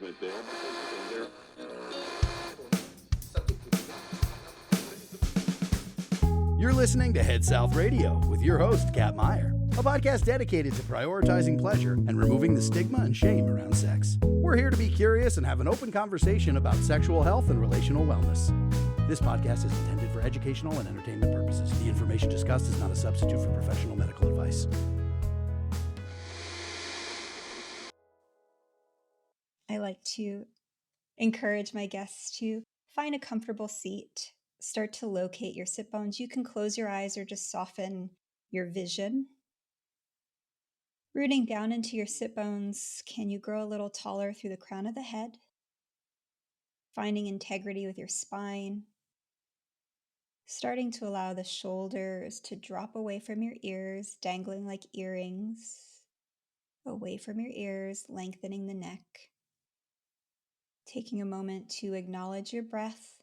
enhancement there. You're listening to Head South Radio with your host, Kat Meyer, a podcast dedicated to prioritizing pleasure and removing the stigma and shame around sex. We're here to be curious and have an open conversation about sexual health and relational wellness. This podcast is intended for educational and entertainment purposes. The information discussed is not a substitute for professional medical advice. I like to encourage my guests to find a comfortable seat, start to locate your sit bones. You can close your eyes or just soften your vision. Rooting down into your sit bones, can you grow a little taller through the crown of the head? Finding integrity with your spine. Starting to allow the shoulders to drop away from your ears, dangling like earrings. Away from your ears, lengthening the neck. Taking a moment to acknowledge your breath.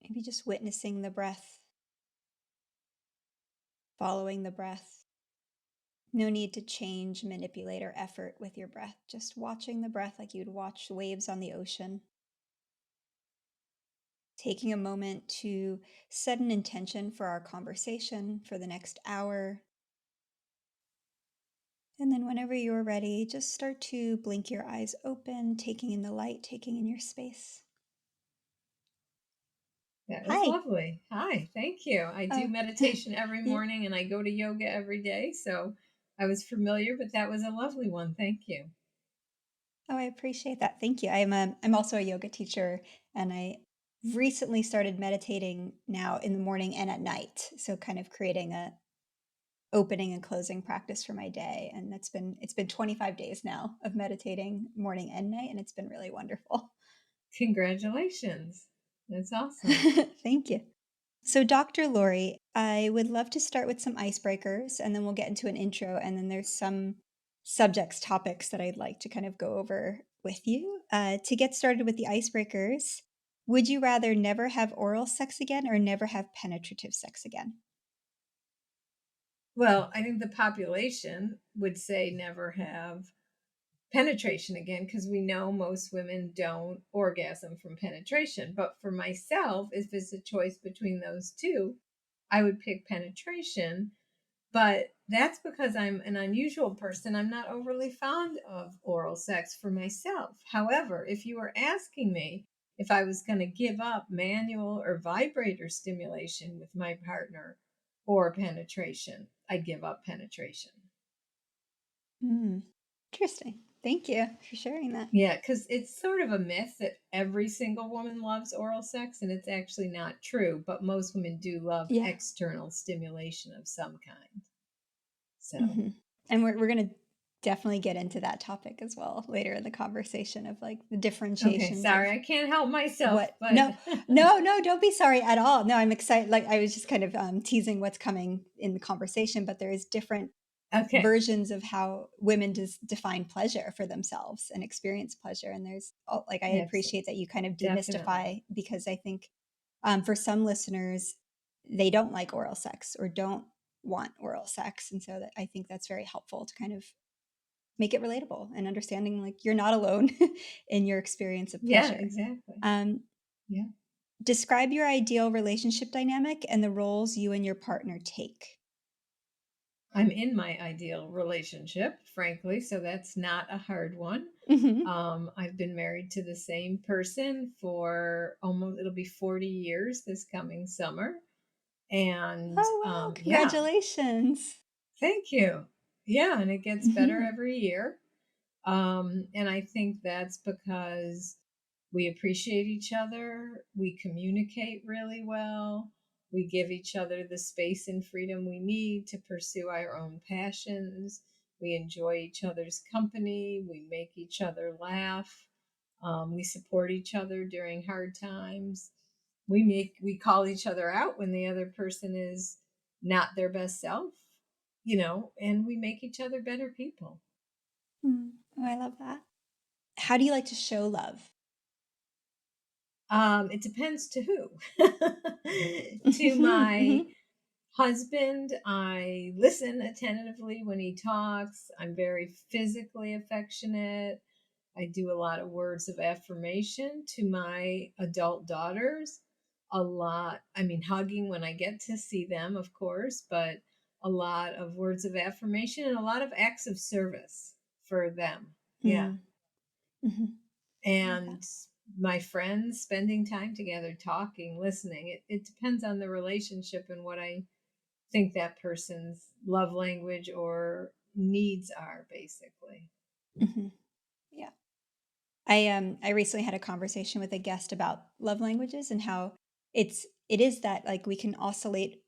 Maybe just witnessing the breath. Following the breath. No need to change, manipulate, or effort with your breath. Just watching the breath like you'd watch waves on the ocean. Taking a moment to set an intention for our conversation for the next hour. And then whenever you're ready, just start to blink your eyes open, taking in the light, taking in your space. That was Hi. lovely. Hi, thank you. I do meditation every morning and I go to yoga every day. So I was familiar, but that was a lovely one. Thank you. Oh, I appreciate that. Thank you. I'm also a yoga teacher, and I recently started meditating now in the morning and at night. So kind of creating a opening and closing practice for my day. And it's been 25 days now of meditating morning and night, and it's been really wonderful. Congratulations. That's awesome. Thank you. So Dr. Laurie, I would love to start with some icebreakers, and then we'll get into an intro, and then there's some topics that I'd like to kind of go over with you. To get started with the icebreakers, would you rather never have oral sex again or never have penetrative sex again? Well, I think the population would say never have penetration again, because we know most women don't orgasm from penetration. But for myself, if it's a choice between those two, I would pick penetration. But that's because I'm an unusual person. I'm not overly fond of oral sex for myself. However, if you were asking me if I was going to give up manual or vibrator stimulation with my partner or penetration, I'd give up penetration. Interesting. Thank you for sharing that. Yeah, because it's sort of a myth that every single woman loves oral sex, and it's actually not true. But most women do love external stimulation of some kind. So, and we're going to definitely get into that topic as well later in the conversation of like the differentiations. Okay, sorry, I can't help myself. But... No, don't be sorry at all. No, I'm excited. Like I was just kind of teasing what's coming in the conversation, but there is different versions of how women define pleasure for themselves and experience pleasure. And there's I appreciate that you kind of demystify, because I think for some listeners, they don't like oral sex or don't want oral sex. And so I think that's very helpful to kind of make it relatable and understanding like you're not alone in your experience of pleasure. Yeah, exactly. Describe your ideal relationship dynamic and the roles you and your partner take. I'm in my ideal relationship, frankly, so that's not a hard one. I've been married to the same person for it'll be 40 years this coming summer. And congratulations. Thank you. Yeah, and it gets better every year. And I think that's because we appreciate each other. We communicate really well. We give each other the space and freedom we need to pursue our own passions. We enjoy each other's company. We make each other laugh. We support each other during hard times. We call each other out when the other person is not their best self, and we make each other better people. Oh, I love that. How do you like to show love? It depends to who. To my husband, I listen attentively when he talks. I'm very physically affectionate. I do a lot of words of affirmation to my adult daughters. A lot, I mean, hugging when I get to see them, of course, but a lot of words of affirmation and a lot of acts of service for them. Yeah. Mm-hmm. And my friends, spending time together, talking, listening. It depends on the relationship and what I think that person's love language or needs are, basically. Mm-hmm. Yeah. I recently had a conversation with a guest about love languages and how it is that like we can oscillate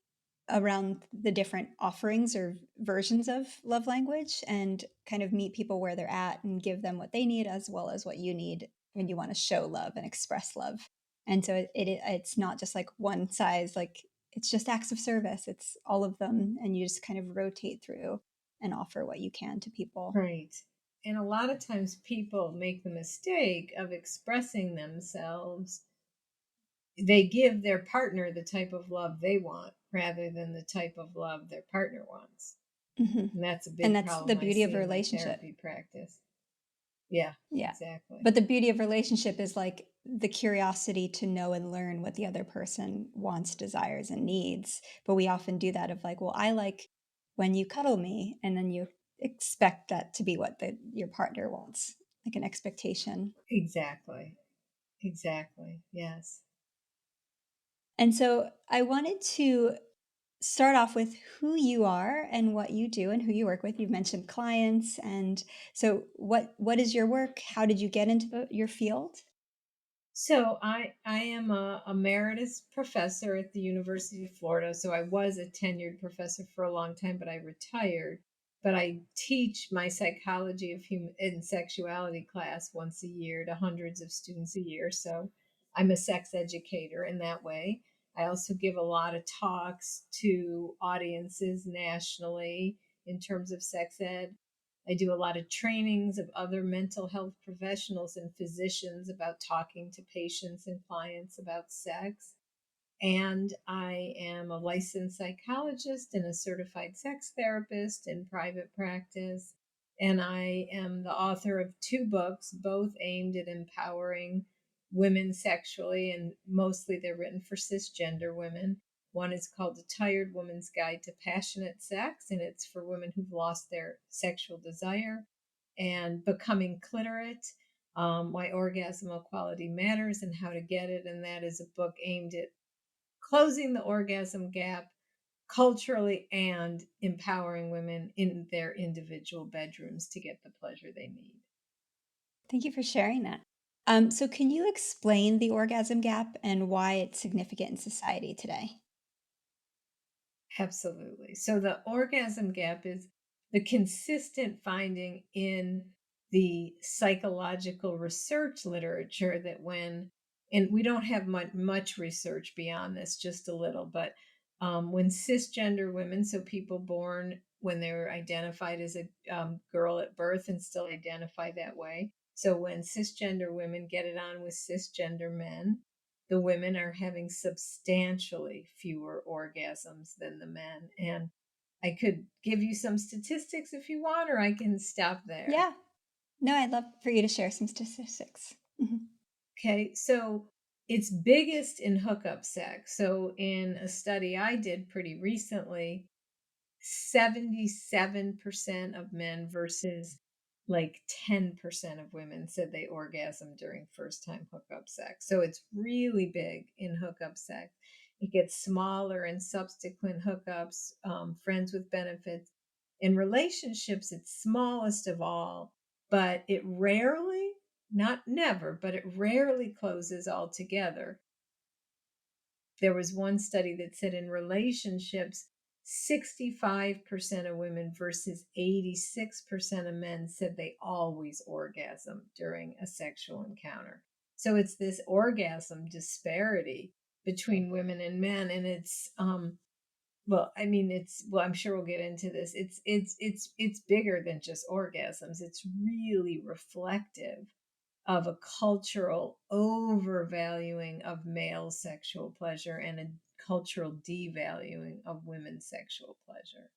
around the different offerings or versions of love language and kind of meet people where they're at and give them what they need as well as what you need when you want to show love and express love. And so it's not just like one size, like it's just acts of service. It's all of them, and you just kind of rotate through and offer what you can to people. Right. And a lot of times people make the mistake of expressing themselves. They give their partner the type of love they want rather than the type of love their partner wants. Mm-hmm. And that's a And big that's the problem I beauty of see a in my relationship. therapy practice. Yeah, Yeah. exactly. But the beauty of relationship is like the curiosity to know and learn what the other person wants, desires, and needs. But we often do that of like, well, I like when you cuddle me, and then you expect that to be what your partner wants, like an expectation. Exactly. Exactly. Yes. And so I wanted to start off with who you are and what you do and who you work with. You've mentioned clients, and so what is your work? How did you get into your field? So I am a emeritus professor at the University of Florida. So I was a tenured professor for a long time, but I retired. But I teach my Psychology of Human Sexuality class once a year to hundreds of students a year. So I'm a sex educator in that way. I also give a lot of talks to audiences nationally in terms of sex ed. I do a lot of trainings of other mental health professionals and physicians about talking to patients and clients about sex. And I am a licensed psychologist and a certified sex therapist in private practice. And I am the author of 2 books, both aimed at empowering women sexually, and mostly they're written for cisgender women. One is called The Tired Woman's Guide to Passionate Sex, and it's for women who've lost their sexual desire. And Becoming Cliterate, Why Orgasm Equality Matters and How to Get It. And that is a book aimed at closing the orgasm gap culturally and empowering women in their individual bedrooms to get the pleasure they need. Thank you for sharing that. So, can you explain the orgasm gap and why it's significant in society today? Absolutely. So the orgasm gap is the consistent finding in the psychological research literature that and we don't have much research beyond this, just a little, but when cisgender women, so people born when they're identified as a girl at birth and still identify that way. So when cisgender women get it on with cisgender men, the women are having substantially fewer orgasms than the men. And I could give you some statistics if you want, or I can stop there. Yeah. No, I'd love for you to share some statistics. Mhm. Okay, so it's biggest in hookup sex. So in a study I did pretty recently, 77% of men versus like 10% of women said they orgasm during first time hookup sex. So it's really big in hookup sex. It gets smaller in subsequent hookups, friends with benefits. In relationships, it's smallest of all, but it rarely, not never, but it rarely closes altogether. There was one study that said in relationships, 65% of women versus 86% of men said they always orgasm during a sexual encounter. So it's this orgasm disparity between women and men. And it's, well, I mean, I'm sure we'll get into this. It's bigger than just orgasms. It's really reflective of a cultural overvaluing of male sexual pleasure and a cultural devaluing of women's sexual pleasure.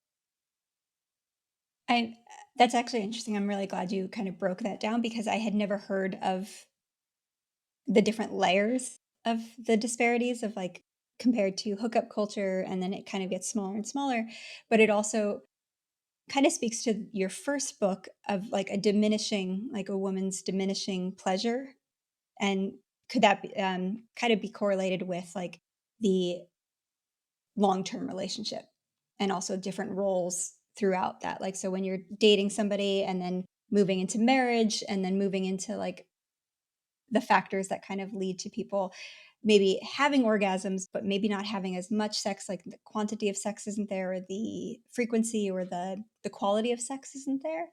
That's actually interesting. I'm really glad you kind of broke that down because I had never heard of the different layers of the disparities of like compared to hookup culture, and then it kind of gets smaller and smaller. But it also kind of speaks to your first book of like a woman's diminishing pleasure. And could that be, kind of be correlated with like the long-term relationship and also different roles throughout that? Like, so when you're dating somebody and then moving into marriage and then moving into like the factors that kind of lead to people maybe having orgasms, but maybe not having as much sex, like the quantity of sex isn't there, or the frequency or the quality of sex isn't there.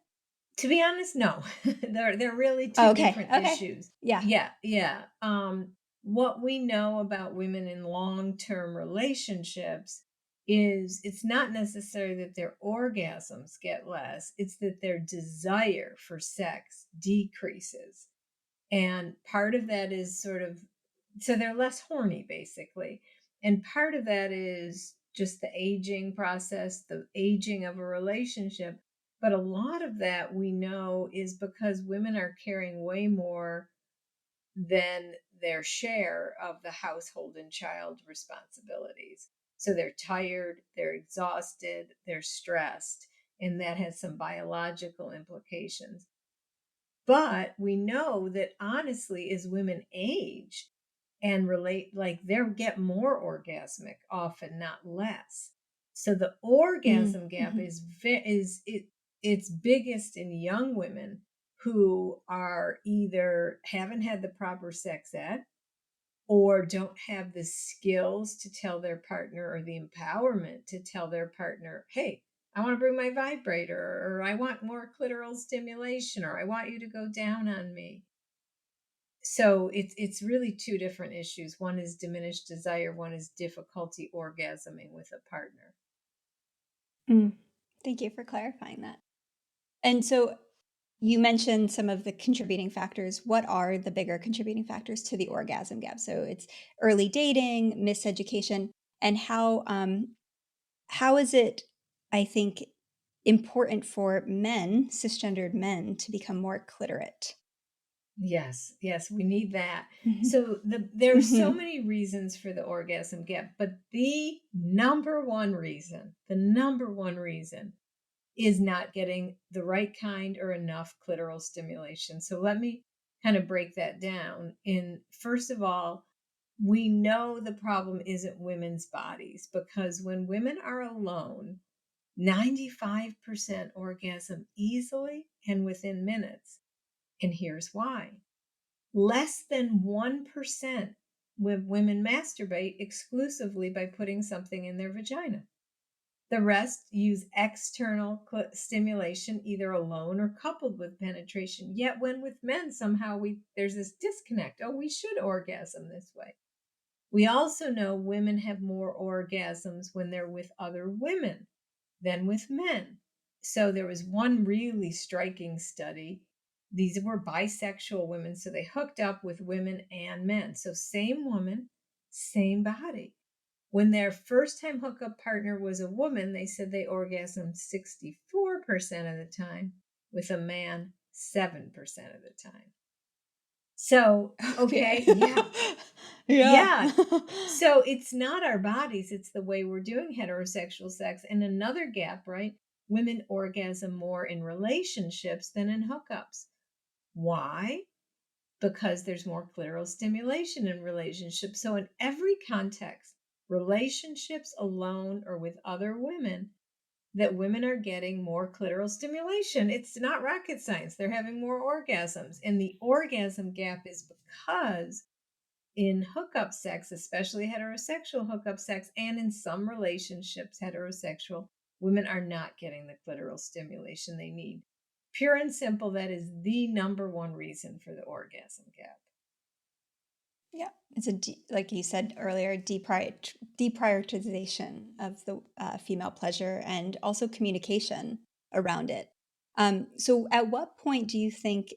To be honest, no. They're really Oh, two okay. different Okay. issues. Yeah. Yeah, yeah. What we know about women in long-term relationships is it's not necessarily that their orgasms get less, it's that their desire for sex decreases. And part of that is sort of, so they're less horny basically. And part of that is just the aging process, the aging of a relationship. But a lot of that we know is because women are carrying way more than their share of the household and child responsibilities. So they're tired, they're exhausted, they're stressed, and that has some biological implications. But we know that honestly, as women age and relate, like they get more orgasmic often, not less. So the orgasm gap Mm-hmm. it's biggest in young women who are either haven't had the proper sex ed or don't have the skills to tell their partner or the empowerment to tell their partner, hey, I want to bring my vibrator, or I want more clitoral stimulation, or I want you to go down on me. So it's really two different issues. One is diminished desire, one is difficulty orgasming with a partner. Thank you for clarifying that. And so you mentioned some of the contributing factors. What are the bigger contributing factors to the orgasm gap? So it's early dating, miseducation, and how is it, I think, important for men, cisgendered men, to become more cliterate? Yes, yes, we need that. Mhm. So there are so Mhm. many reasons for the orgasm gap, but the number one reason is not getting the right kind or enough clitoral stimulation. So let me kind of break that down. In first of all, we know the problem isn't women's bodies because when women are alone, 95% orgasm easily and within minutes. And here's why. Less than 1% women masturbate exclusively by putting something in their vagina. The rest use external stimulation, either alone or coupled with penetration. Yet, when with men, somehow there's this disconnect. Oh, we should orgasm this way. We also know women have more orgasms when they're with other women than with men. So there was one really striking study. These were bisexual women, so they hooked up with women and men. So same woman, same body. When their first time hookup partner was a woman, they said they orgasmed 64% of the time, with a man 7% of the time. So, Okay. okay, yeah. Yeah. Yeah. So it's not our bodies, it's the way we're doing heterosexual sex. And another gap, right? Women orgasm more in relationships than in hookups. Why? Because there's more clitoral stimulation in relationships. So in every context, relationships alone or with other women, that women are getting more clitoral stimulation. It's not rocket science. They're having more orgasms. And the orgasm gap is because in hookup sex, especially heterosexual hookup sex, and in some relationships, heterosexual, women are not getting the clitoral stimulation they need. Pure and simple, that is the number one reason for the orgasm gap. Yeah, it's like you said earlier, deprioritization of the female pleasure and also communication around it. So, at what point do you think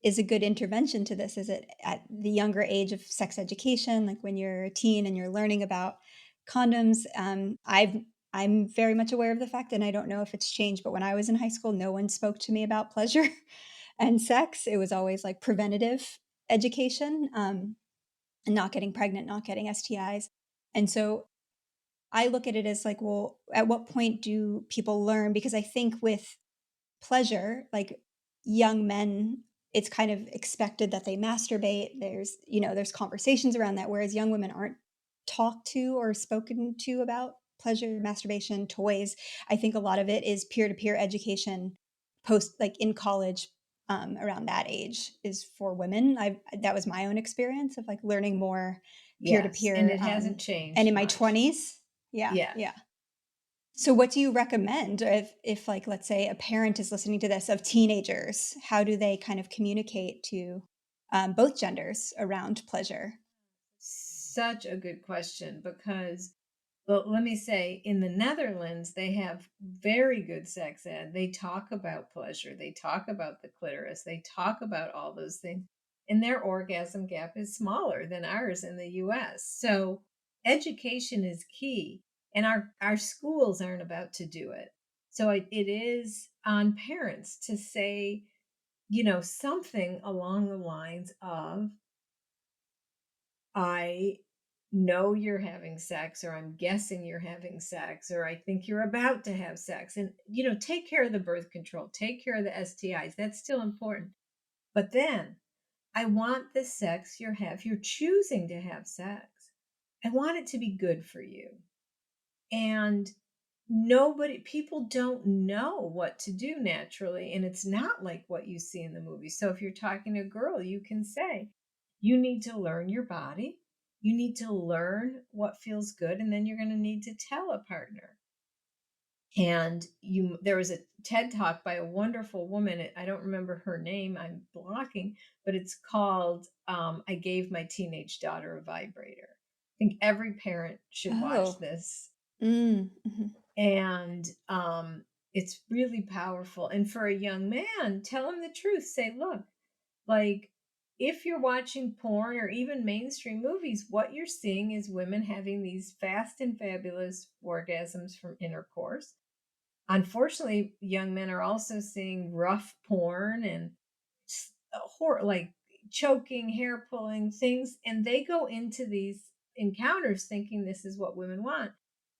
is a good intervention to this? Is it at the younger age of sex education, like when you're a teen and you're learning about condoms? I'm very much aware of the fact, and I don't know if it's changed, but when I was in high school, no one spoke to me about pleasure and sex. It was always like preventative education, and not getting pregnant, not getting STIs. And so I look at it as like, well, at what point do people learn? Because I think with pleasure, like young men, it's kind of expected that they masturbate. There's conversations around that, whereas young women aren't talked to or spoken to about pleasure, masturbation, toys. I think a lot of it is peer-to-peer education like in college, around that age is for women. That was my own experience of like learning more Yes, and peer-to-peer, it hasn't and in changed my much. 20s. Yeah, Yeah. yeah. So what do you recommend if like, let's say a parent is listening to this of teenagers, how do they kind of communicate to both genders around pleasure? Such a good question because, well, let me say, in the Netherlands, they have very good sex ed. They talk about pleasure, they talk about the clitoris, they talk about all those things. And their orgasm gap is smaller than ours in the US. So education is key. And our schools aren't about to do it. So it is on parents to say, something along the lines of, I know you're having sex, or I'm guessing you're having sex, or I think you're about to have sex. And, take care of the birth control, take care of the STIs. That's still important. But then I want the sex if you're choosing to have sex, I want it to be good for you. And people don't know what to do naturally. And it's not like what you see in the movie. So if you're talking to a girl, you can say, you need to learn your body. You need to learn what feels good. And then you're going to need to tell a partner. And there was a TED talk by a wonderful woman. I don't remember her name. I'm blocking, but it's called, I Gave My Teenage Daughter a Vibrator. I think every parent should watch Oh. this. Mm-hmm. And it's really powerful. And for a young man, tell him the truth. Say, look, like, if you're watching porn or even mainstream movies, what you're seeing is women having these fast and fabulous orgasms from intercourse. Unfortunately, young men are also seeing rough porn and like choking, hair pulling things, and they go into these encounters thinking this is what women want.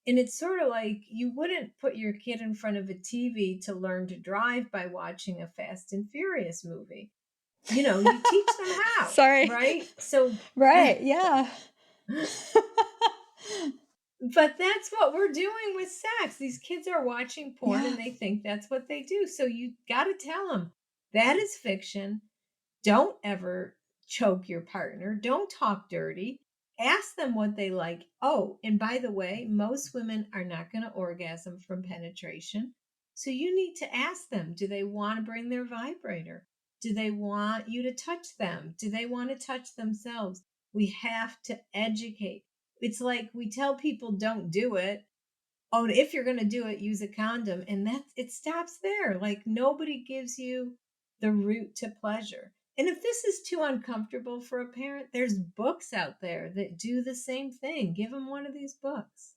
And it's sort of like you wouldn't put your kid in front of a TV to learn to drive by watching a Fast and Furious movie. You teach them how. Sorry. Right? So, right. Yeah. but that's what we're doing with sex. These kids are watching porn Yeah. and they think that's what they do. So you got to tell them that is fiction. Don't ever choke your partner. Don't talk dirty. Ask them what they like. Oh, and by the way, most women are not going to orgasm from penetration. So you need to ask them, do they want to bring their vibrator? Do they want you to touch them? Do they want to touch themselves? We have to educate. It's like we tell people don't do it. Oh, if you're going to do it, use a condom. And it stops there. Like nobody gives you the route to pleasure. And if this is too uncomfortable for a parent, there's books out there that do the same thing. Give them one of these books.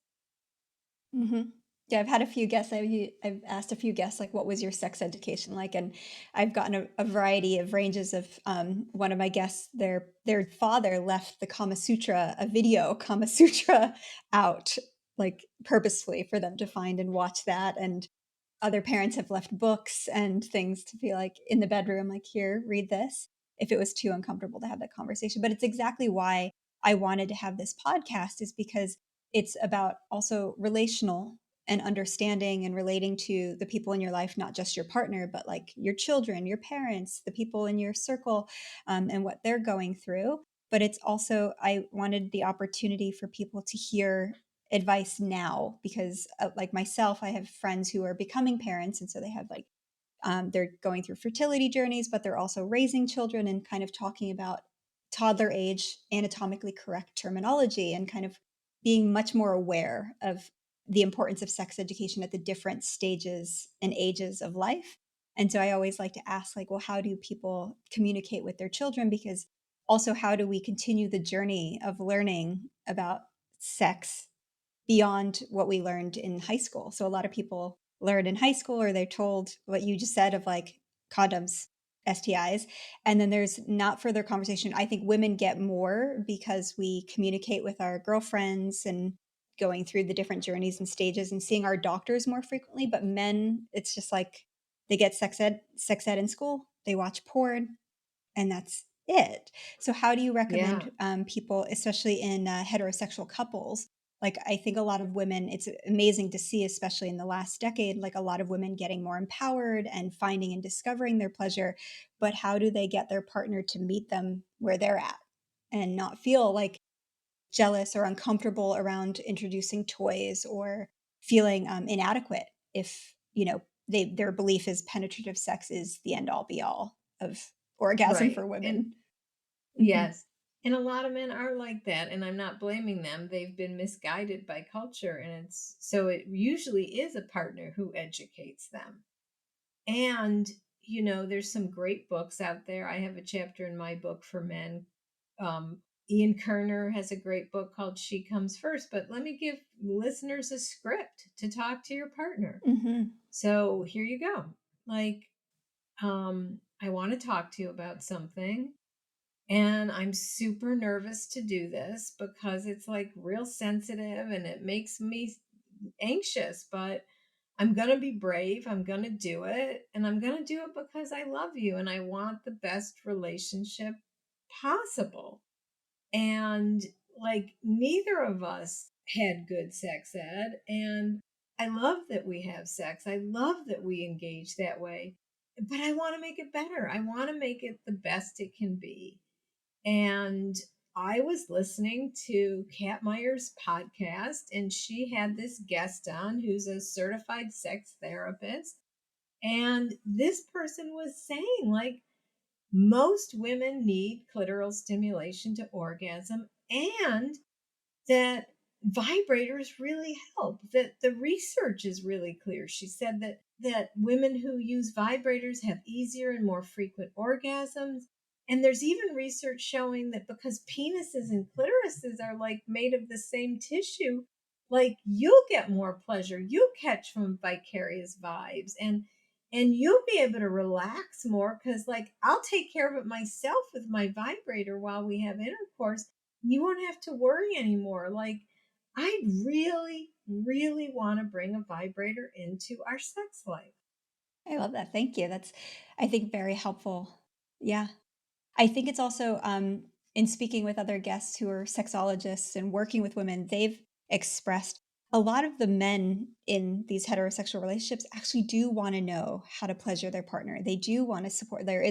Mm-hmm. Yeah, I've had a few guests. I've asked a few guests, like, what was your sex education like? And I've gotten a variety of ranges of, one of my guests, their father left the Kama Sutra, a video Kama Sutra out, like purposefully for them to find and watch that. And other parents have left books and things to be like in the bedroom, like, here, read this, if it was too uncomfortable to have that conversation. But it's exactly why I wanted to have this podcast, is because it's about also relational and understanding and relating to the people in your life, not just your partner, but like your children, your parents, the people in your circle, and what they're going through. But it's also, I wanted the opportunity for people to hear advice now, because like myself, I have friends who are becoming parents, and so they have like, they're going through fertility journeys, but they're also raising children and kind of talking about toddler age anatomically correct terminology, and kind of being much more aware of the importance of sex education at the different stages and ages of life. And so I always like to ask, like, well, how do people communicate with their children? Because also, how do we continue the journey of learning about sex beyond what we learned in high school. So a lot of people learn in high school, or they're told what you just said of like condoms, STIs, and then there's not further conversation. I think women get more because we communicate with our girlfriends and going through the different journeys and stages and seeing our doctors more frequently. But men, it's just like they get sex ed in school, they watch porn, and that's it. So how do you Yeah. recommend people, especially in heterosexual couples? Like, I think a lot of women, it's amazing to see, especially in the last decade, like a lot of women getting more empowered and finding and discovering their pleasure. But how do they get their partner to meet them where they're at and not feel like jealous or uncomfortable around introducing toys, or feeling inadequate if, their belief is penetrative sex is the end all be all of orgasm Right. for And women? Hmm. yes. And a lot of men are like that, and I'm not blaming them. They've been misguided by culture, and it usually is a partner who educates them. And, there's some great books out there. I have a chapter in my book for men. Ian Kerner has a great book called She Comes First, but let me give listeners a script to talk to your partner. Hmm. So here you go. Like, I want to talk to you about something. And I'm super nervous to do this because it's like real sensitive and it makes me anxious, but I'm going to be brave. I'm going to do it. And I'm going to do it because I love you and I want the best relationship possible. And like neither of us had good sex ed. And I love that we have sex. I love that we engage that way. But I want to make it better. I want to make it the best it can be. And I was listening to Kat Meyer's podcast, and she had this guest on who's a certified sex therapist. And this person was saying, like, most women need clitoral stimulation to orgasm, and that vibrators really help, that the research is really clear. She said that women who use vibrators have easier and more frequent orgasms. And there's even research showing that because penises and clitorises are like made of the same tissue, like you'll get more pleasure, you'll catch from vicarious vibes, and you'll be able to relax more because like I'll take care of it myself with my vibrator while we have intercourse. You won't have to worry anymore. Like, I really, really want to bring a vibrator into our sex life. I love that. Thank you. That's, I think, very helpful. Yeah. I think it's also, in speaking with other guests who are sexologists and working with women, they've expressed a lot of the men in these heterosexual relationships actually do want to know how to pleasure their partner. They do want to support. There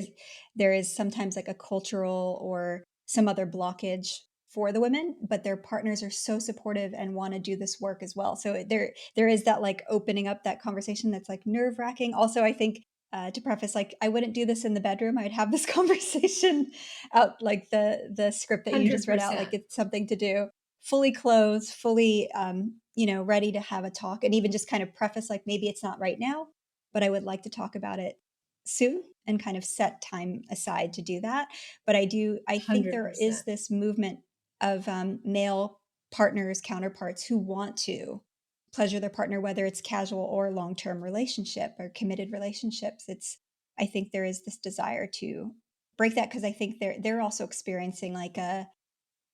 is sometimes like a cultural or some other blockage for the women, but their partners are so supportive and want to do this work as well. So there is that like opening up that conversation that's like nerve wracking. Also, I think to preface, like I wouldn't do this in the bedroom. I'd have this conversation out, like the script that you just read out. Like 100%. it's something to do fully clothed, fully, ready to have a talk, and even just kind of preface, like maybe it's not right now, but I would like to talk about it soon, and kind of set time aside to do that. But I think there is 100%. this movement of male partners, counterparts who want to pleasure their partner, whether it's casual or long-term relationship or committed relationships. I think there is this desire to break that, because I think they're also experiencing like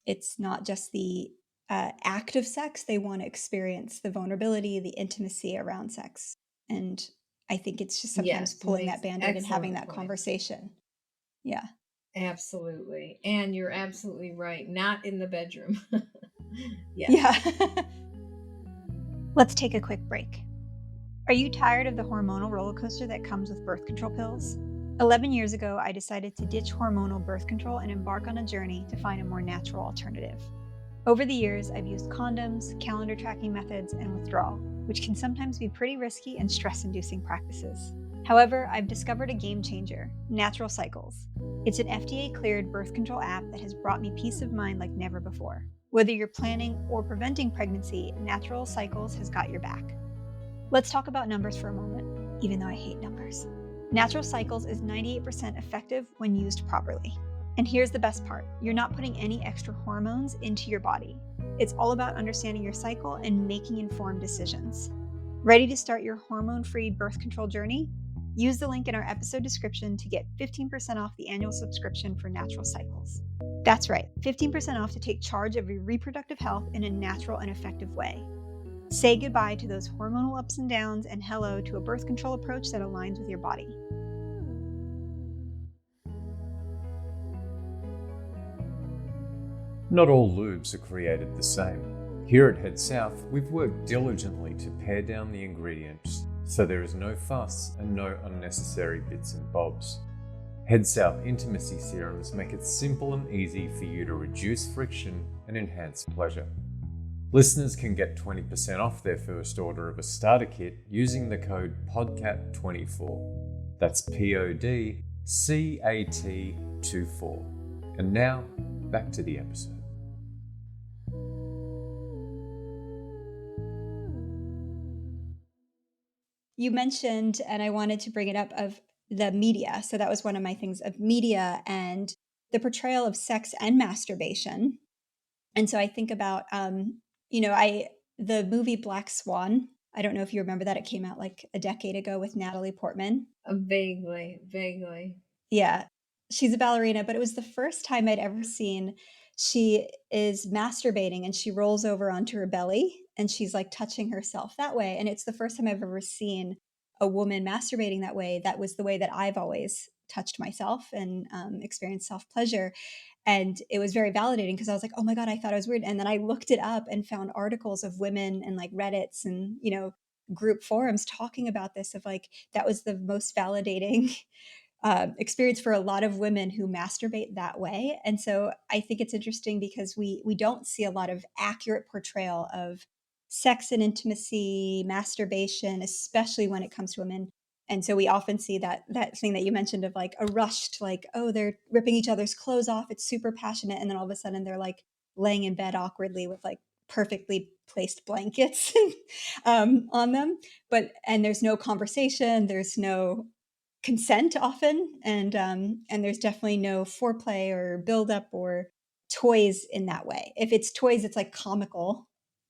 it's not just the act of sex. They want to experience the vulnerability, the intimacy around sex. And I think it's just sometimes Yes, you pulling make that band-aid and having excellent that points. conversation. Yeah. Absolutely. And you're absolutely right. Not in the bedroom. Yeah. Yes. Let's take a quick break. Are you tired of the hormonal roller coaster that comes with birth control pills? 11 years ago, I decided to ditch hormonal birth control and embark on a journey to find a more natural alternative. Over the years, I've used condoms, calendar tracking methods, and withdrawal, which can sometimes be pretty risky and stress-inducing practices. However, I've discovered a game changer, Natural Cycles. It's an FDA-cleared birth control app that has brought me peace of mind like never before. Whether you're planning or preventing pregnancy, Natural Cycles has got your back. Let's talk about numbers for a moment, even though I hate numbers. Natural Cycles is 98% effective when used properly. And here's the best part. You're not putting any extra hormones into your body. It's all about understanding your cycle and making informed decisions. Ready to start your hormone-free birth control journey? Use the link in our episode description to get 15% off the annual subscription for Natural Cycles. That's right, 15% off to take charge of your reproductive health in a natural and effective way. Say goodbye to those hormonal ups and downs and hello to a birth control approach that aligns with your body. Not all lubes are created the same. Here at Head South, we've worked diligently to pare down the ingredients so there is no fuss and no unnecessary bits and bobs. Head South Intimacy Serums make it simple and easy for you to reduce friction and enhance pleasure. Listeners can get 20% off their first order of a starter kit using the code PODCAT24. That's PODCAT24. And now, back to the episode. You mentioned, and I wanted to bring it up, of the media. So that was one of my things, of media and the portrayal of sex and masturbation. And so I think about, the movie Black Swan. I don't know if you remember that. It came out like a decade ago with Natalie Portman. Vaguely. Yeah. She's a ballerina, but it was the first time I'd ever seen she is masturbating and she rolls over onto her belly and she's like touching herself that way. And it's the first time I've ever seen a woman masturbating that way. That was the way that I've always touched myself and experienced self-pleasure. And it was very validating because I was like, oh my God, I thought it was weird. And then I looked it up and found articles of women and like Reddits and, group forums talking about this, of like, that was the most validating experience for a lot of women who masturbate that way. And so I think it's interesting because we don't see a lot of accurate portrayal of sex and intimacy, masturbation, especially when it comes to women. And so we often see that thing that you mentioned of like a rushed, like, oh, they're ripping each other's clothes off. It's super passionate. And then all of a sudden they're like laying in bed awkwardly with like perfectly placed blankets on them. And there's no conversation. There's no consent often, and there's definitely no foreplay or buildup or toys in that way. If it's toys, it's like comical,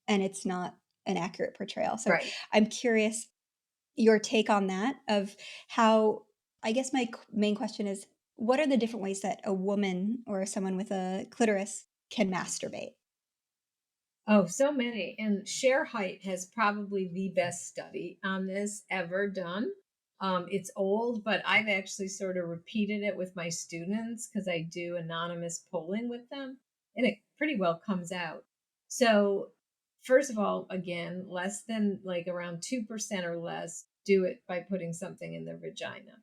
and it's not an accurate portrayal. So Right. I'm curious your take on that, of how, I guess my main question is, what are the different ways that a woman or someone with a clitoris can masturbate? Oh, so many. And Share Height has probably the best study on this ever done. It's old, but I've actually sort of repeated it with my students because I do anonymous polling with them, and it pretty well comes out. So, first of all, again, less than like around 2% or less do it by putting something in their vagina.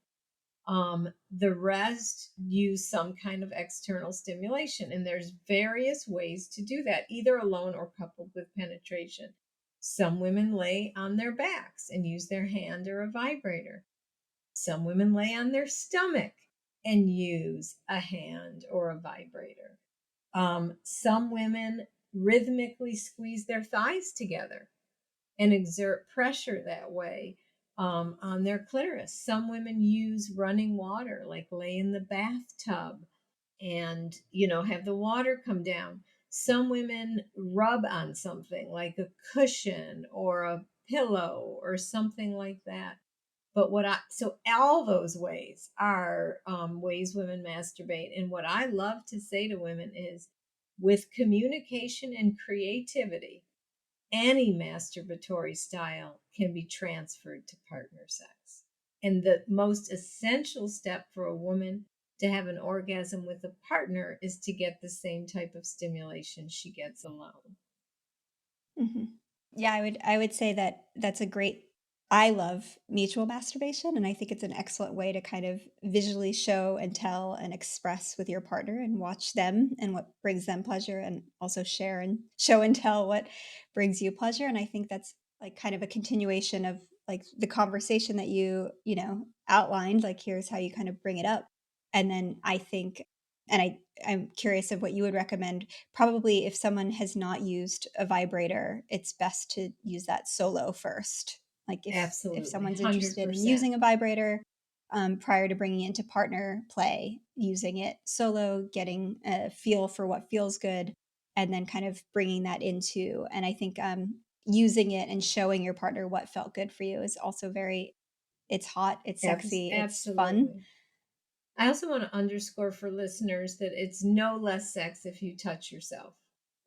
The rest use some kind of external stimulation, and there's various ways to do that, either alone or coupled with penetration. Some women lay on their backs and use their hand or a vibrator. Some women lay on their stomach and use a hand or a vibrator. Some women rhythmically squeeze their thighs together and exert pressure that way on their clitoris. Some women use running water, like lay in the bathtub and, have the water come down. Some women rub on something like a cushion or a pillow or something like that. But so all those ways are ways women masturbate. And what I love to say to women is, with communication and creativity, any masturbatory style can be transferred to partner sex. And the most essential step for a woman to have an orgasm with a partner is to get the same type of stimulation she gets alone. Mm-hmm. Yeah, I would say that I love mutual masturbation, and I think it's an excellent way to kind of visually show and tell and express with your partner and watch them and what brings them pleasure, and also share and show and tell what brings you pleasure. And I think that's like kind of a continuation of like the conversation that outlined, like here's how you kind of bring it up. And then I think, and I'm curious of what you would recommend. Probably if someone has not used a vibrator, it's best to use that solo first. Like if Absolutely, someone's interested in 100%. using a vibrator, prior to bringing it into partner play, using it solo, getting a feel for what feels good, and then kind of bringing that into. And I think using it and showing your partner what felt good for you is also very, it's hot, it's sexy, it's fun. Absolutely. I also want to underscore for listeners that it's no less sex if you touch yourself.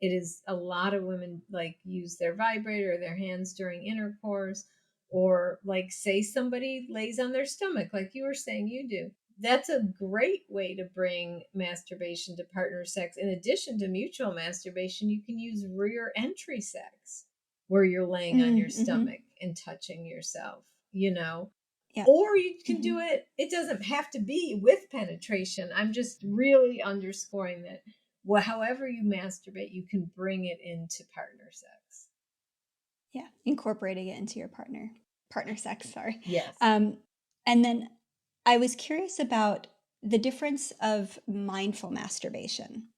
It is a lot of women like use their vibrator or their hands during intercourse, or like say somebody lays on their stomach, like you were saying you do. That's a great way to bring masturbation to partner sex. In addition to mutual masturbation, you can use rear entry sex where you're laying on your stomach and touching yourself, you know? Yeah. Or you can do it, it doesn't have to be with penetration. I'm just really underscoring that however you masturbate, you can bring it into partner sex. Yeah, incorporating it into your partner sex, sorry. Yes. And then I was curious about the difference of mindful masturbation,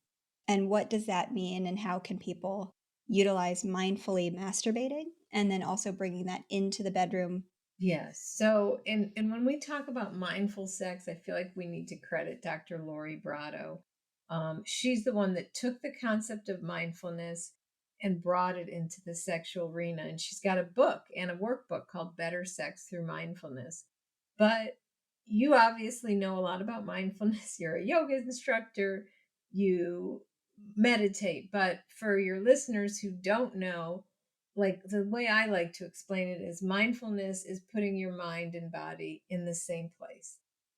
and what does that mean, and how can people utilize mindfully masturbating and then also bringing that into the bedroom. Yes. So, and when we talk about mindful sex, I feel like we need to credit Dr. Laurie Brotto. She's the one that took the concept of mindfulness and brought it into the sexual arena. And she's got a book and a workbook called Better Sex Through Mindfulness. But you obviously know a lot about mindfulness. You're a yoga instructor, you meditate. But for your listeners who don't know, like the way I like to explain it is mindfulness is putting your mind and body in the same place.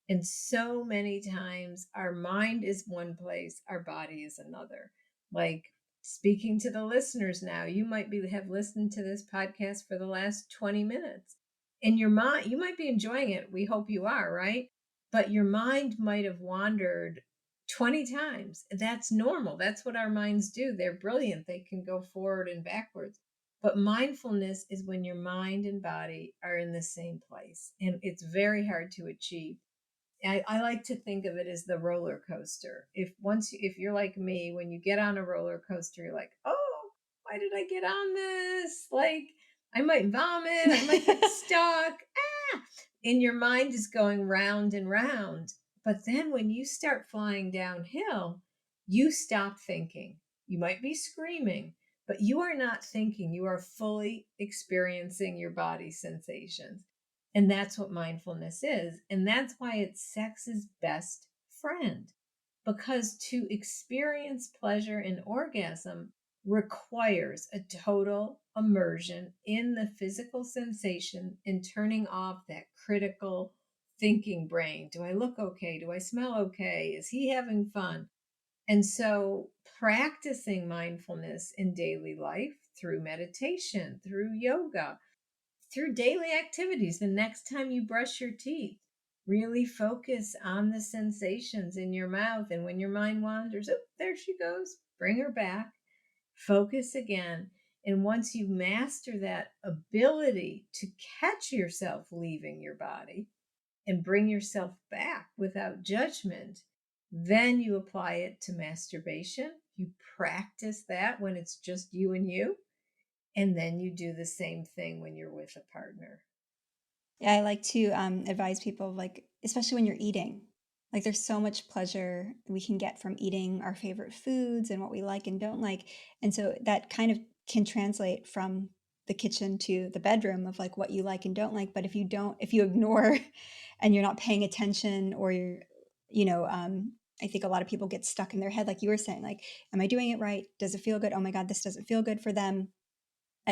And so many times our mind is one place, our body is another. Like speaking to the listeners now, you might have listened to this podcast for the last 20 minutes. In your mind, you might be enjoying it. We hope you are, right? But your mind might have wandered 20 times. That's normal. That's what our minds do. They're brilliant. They can go forward and backwards. But mindfulness is when your mind and body are in the same place, and it's very hard to achieve. I like to think of it as the roller coaster. If you're like me, when you get on a roller coaster, you're like, oh, why did I get on this? Like, I might vomit, I might get stuck. And your mind is going round and round. But then when you start flying downhill, you stop thinking. You might be screaming, but you are not thinking. You are fully experiencing your body sensations. And that's what mindfulness is. And that's why it's sex's best friend. Because to experience pleasure and orgasm requires a total immersion in the physical sensation and turning off that critical thinking brain. Do I look okay? Do I smell okay? Is he having fun? And so practicing mindfulness in daily life through meditation, through yoga, through daily activities, the next time you brush your teeth, really focus on the sensations in your mouth. And when your mind wanders, oh, there she goes, bring her back, focus again. And once you master that ability to catch yourself leaving your body and bring yourself back without judgment, then you apply it to masturbation. You practice that when it's just you and you. And then you do the same thing when you're with a partner. Yeah, I like to advise people, like, especially when you're eating, like there's so much pleasure we can get from eating our favorite foods and what we like and don't like. And so that kind of can translate from the kitchen to the bedroom of like what you like and don't like. But if you ignore and you're not paying attention, or you're, I think a lot of people get stuck in their head, like you were saying, like, am I doing it right? Does it feel good? Oh my God, this doesn't feel good for them.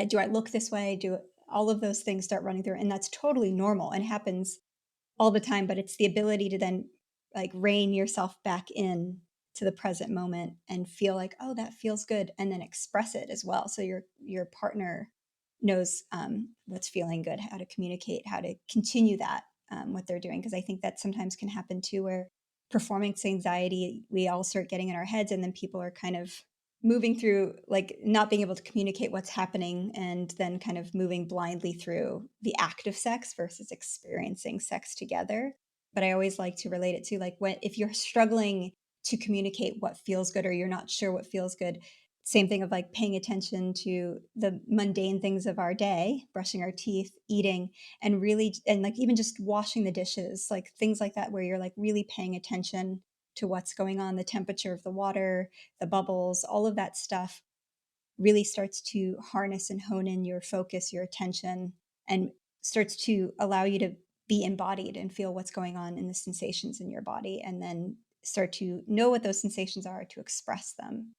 Do I look this way? Do all of those things start running through? And that's totally normal and happens all the time. But it's the ability to then like rein yourself back in to the present moment and feel like, oh, that feels good, and then express it as well. So your partner knows what's feeling good, how to communicate, how to continue that, what they're doing. Because I think that sometimes can happen too, where performance anxiety, we all start getting in our heads, and then people are kind of moving through, like not being able to communicate what's happening, and then kind of moving blindly through the act of sex versus experiencing sex together. But I always like to relate it to like, if you're struggling to communicate what feels good, or you're not sure what feels good, same thing of like paying attention to the mundane things of our day, brushing our teeth, eating, and really, and like even just washing the dishes, like things like that, where you're like really paying attention to what's going on, the temperature of the water, the bubbles, all of that stuff really starts to harness and hone in your focus, your attention, and starts to allow you to be embodied and feel what's going on in the sensations in your body, and then start to know what those sensations are to express them.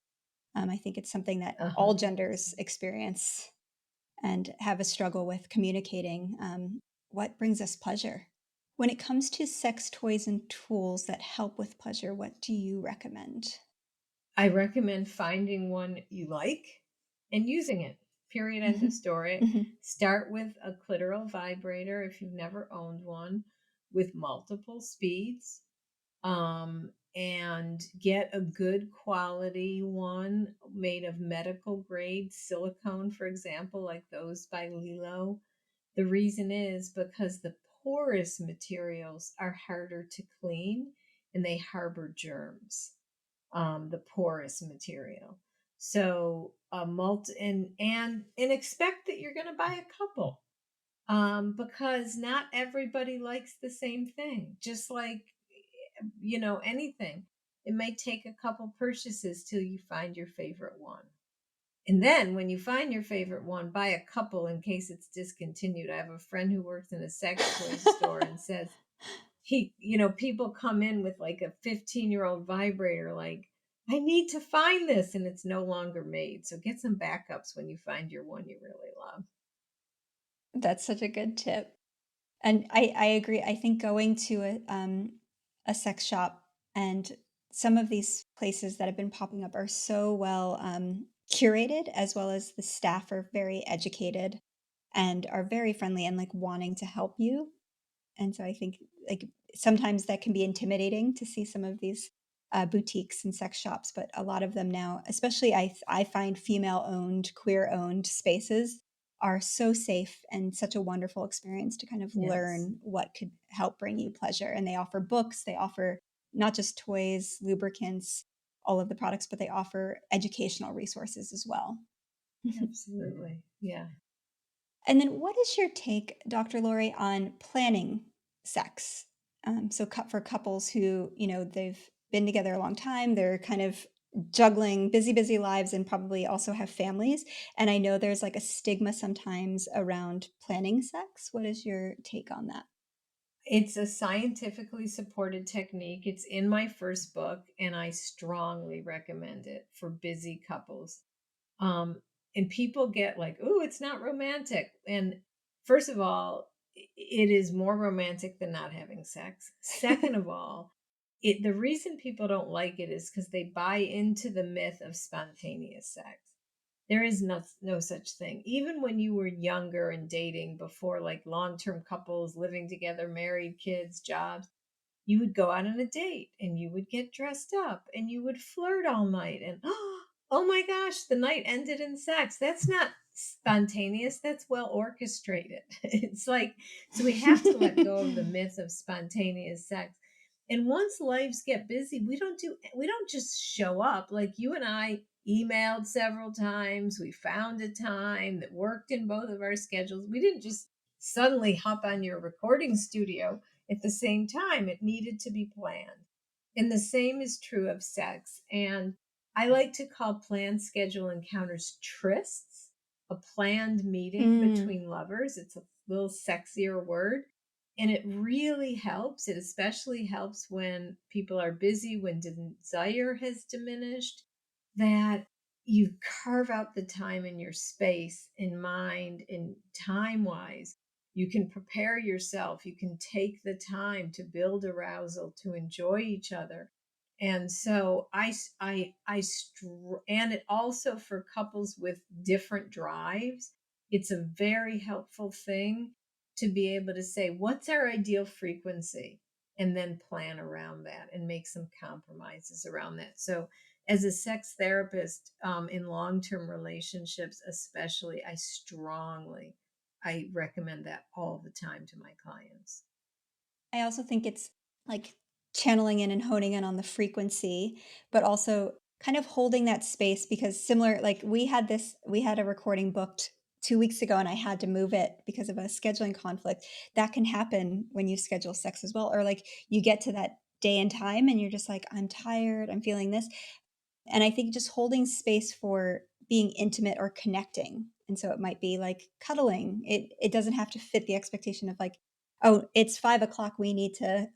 I think it's something that all 100%. genders experience and have a struggle with communicating what brings us pleasure. When it comes to sex toys and tools that help with pleasure, what do you recommend? I recommend finding one you like and using it. Period. End of Mhm. story. Mhm. Start with a clitoral vibrator if you've never owned one, with multiple speeds, and get a good quality one made of medical grade silicone, for example, like those by Lilo. The reason is because the porous materials are harder to clean and they harbor germs, the porous material. So a multi and expect that you're going to buy a couple, because not everybody likes the same thing. Just like, anything, it may take a couple purchases till you find your favorite one. And then when you find your favorite one, buy a couple in case it's discontinued. I have a friend who works in a sex toy store and says people come in with like a 15-year-old vibrator, like, I need to find this, and it's no longer made. So get some backups when you find your one you really love. That's such a good tip. And I agree. I think going to a sex shop and some of these places that have been popping up are so well curated, as well as the staff are very educated and are very friendly and like wanting to help you. And so I think like sometimes that can be intimidating to see some of these boutiques and sex shops, but a lot of them now, especially I find female owned, queer owned spaces are so safe and such a wonderful experience to kind of Yes, learn what could help bring you pleasure. And they offer books, they offer not just toys, lubricants, all of the products, but they offer educational resources as well. absolutely. Yeah. And then, what is your take, Dr. Laurie, on planning sex? So, for couples who, they've been together a long time, they're kind of juggling busy, busy lives and probably also have families. And I know there's like a stigma sometimes around planning sex. What is your take on that? It's a scientifically supported technique. It's in my first book, and I strongly recommend it for busy couples. Um, and people get like, "Oh, it's not romantic." And first of all, it is more romantic than not having sex. Second of all, the reason people don't like it is because they buy into the myth of spontaneous sex. There is no such thing. Even when you were younger and dating, before like long-term couples living together, married, kids, jobs, you would go out on a date and you would get dressed up and you would flirt all night, and oh my gosh, the night ended in sex. That's not spontaneous, that's well orchestrated. It's like, so we have to let go of the myth of spontaneous sex. And once lives get busy, we don't just show up. Like, you and I emailed several times, we found a time that worked in both of our schedules. We didn't just suddenly hop on your recording studio at the same time. It needed to be planned. And the same is true of sex. And I like to call planned schedule encounters trysts, a planned meeting Mm. between lovers. It's a little sexier word. And it really helps. It especially helps when people are busy, when desire has diminished, that you carve out the time in your space, in mind, in time wise. You can prepare yourself. You can take the time to build arousal, to enjoy each other. And so and it also, for couples with different drives, it's a very helpful thing to be able to say, what's our ideal frequency? And then plan around that and make some compromises around that. So, as a sex therapist, in long-term relationships especially, I recommend that all the time to my clients. I also think it's like channeling in and honing in on the frequency, but also kind of holding that space, because similar, like we had a recording booked 2 weeks ago and I had to move it because of a scheduling conflict. That can happen when you schedule sex as well. Or like you get to that day and time and you're just like, I'm tired, I'm feeling this. And I think just holding space for being intimate or connecting. And so it might be like cuddling. It doesn't have to fit the expectation of like, oh, it's 5 o'clock, we need to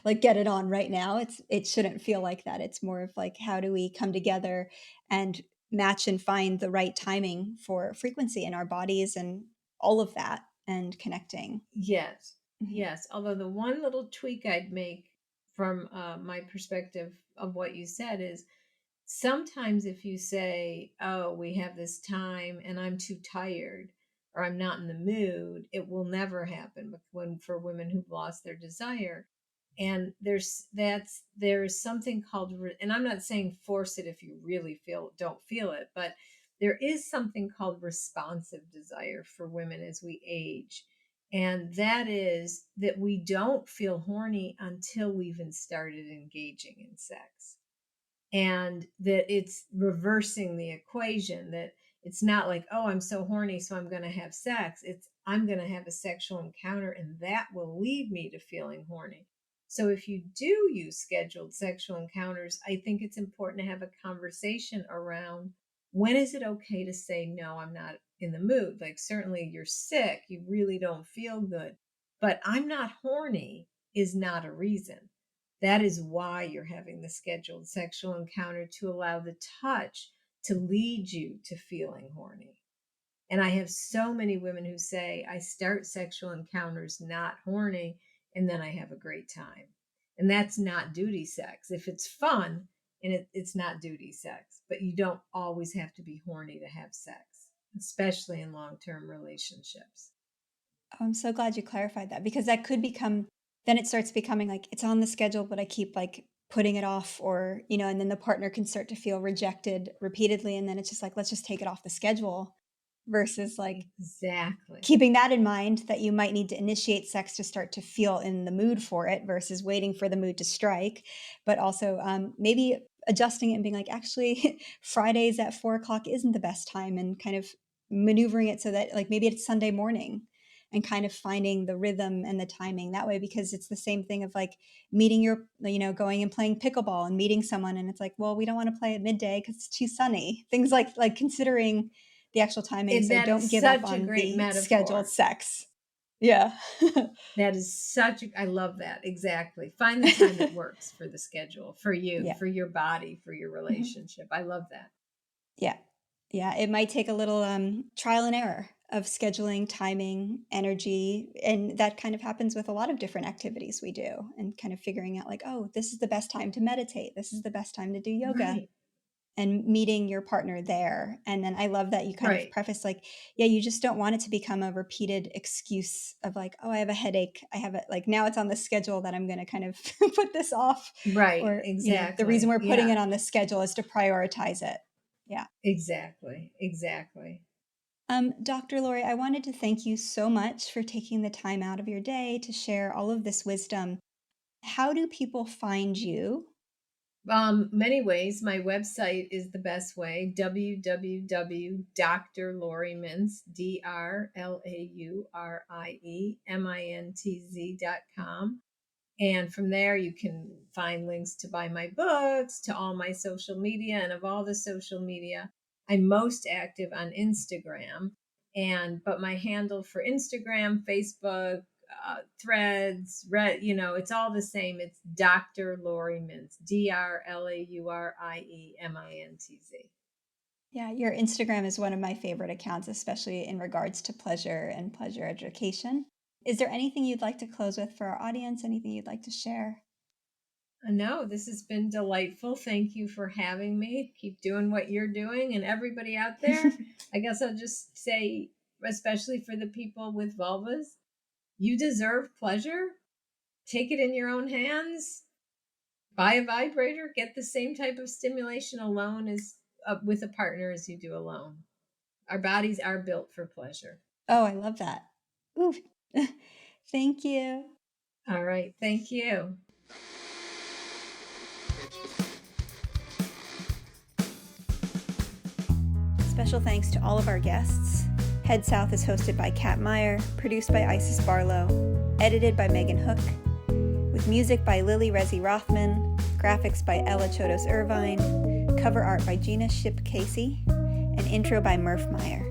like get it on right now. It shouldn't feel like that. It's more of like, how do we come together and match and find the right timing for frequency in our bodies and all of that and connecting. Yes. Mhm. Yes. Although the one little tweak I'd make from my perspective of what you said is, sometimes if you say, oh, we have this time and I'm too tired or I'm not in the mood, it will never happen for women who've lost their desire. And there's something called, and I'm not saying force it if you really don't feel it, but there is something called responsive desire for women as we age. And that is that we don't feel horny until we've even started engaging in sex, and that it's reversing the equation, that it's not like, oh, I'm so horny so I'm going to have sex. It's, I'm going to have a sexual encounter and that will lead me to feeling horny. So if you do use scheduled sexual encounters, I think it's important to have a conversation around, when is it okay to say, no, I'm not in the mood? Like, certainly you're sick, you really don't feel good, but I'm not horny is not a reason. That is why you're having the scheduled sexual encounter, to allow the touch to lead you to feeling horny. And I have so many women who say, I start sexual encounters not horny, and then I have a great time. And that's not duty sex. If it's fun, and it's not duty sex, but you don't always have to be horny to have sex, especially in long-term relationships. Oh, I'm so glad you clarified that, because that could become, then it starts becoming like it's on the schedule, but I keep like putting it off, or, and then the partner can start to feel rejected repeatedly. And then it's just like, let's just take it off the schedule versus like Exactly. keeping that in mind, that you might need to initiate sex to start to feel in the mood for it versus waiting for the mood to strike. But also maybe adjusting it and being like, actually, Fridays at 4 o'clock isn't the best time, and kind of maneuvering it so that like maybe it's Sunday morning, and kind of finding the rhythm and the timing that way. Because it's the same thing of like meeting going and playing pickleball and meeting someone. And it's like, well, we don't want to play at midday because it's too sunny. Things like considering the actual timing. So That don't is give up such a on great the scheduled metaphor. sex. Yeah. That is I love that. Exactly. Find the time that works for the schedule, for you, Yeah. for your body, for your relationship. I love that. Yeah. Yeah. It might take a little trial and error of scheduling, timing, energy. And that kind of happens with a lot of different activities we do, and kind of figuring out like, oh, this is the best time to meditate. This is the best time to do yoga. Right. And meeting your partner there. And then I love that you kind of Right. preface like, yeah, you just don't want it to become a repeated excuse of like, oh, I have a headache. I have it like, now it's on the schedule that I'm going to kind of put this off. Right. Or, the reason Exactly. we're putting Yeah. it on the schedule is to prioritize it. Yeah. Exactly. Exactly. Dr. Laurie, I wanted to thank you so much for taking the time out of your day to share all of this wisdom. How do people find you? Many ways. My website is the best way, www.drlauriemintz, DRLAURIEMINTZ.com. And from there, you can find links to buy my books, to all my social media. And of all the social media, I'm most active on Instagram. But my handle for Instagram, Facebook, Threads, it's all the same. It's Dr. Laurie Mintz, DRLAURIEMINTZ. Yeah, your Instagram is one of my favorite accounts, especially in regards to pleasure and pleasure education. Is there anything you'd like to close with for our audience? Anything you'd like to share? No, this has been delightful. Thank you for having me. Keep doing what you're doing. And everybody out there, I guess I'll just say, especially for the people with vulvas, you deserve pleasure. Take it in your own hands. Buy a vibrator. Get the same type of stimulation alone as with a partner as you do alone. Our bodies are built for pleasure. Oh, I love that. Ooh. Thank you. All right. Thank you. Special thanks to all of our guests. Head South is hosted by Kat Meyer, produced by Isis Barlow, edited by Megan Hook, with music by Lily Rezi Rothman, graphics by Ella Chodos Irvine, cover art by Gina Ship Casey, and intro by Murph Meyer.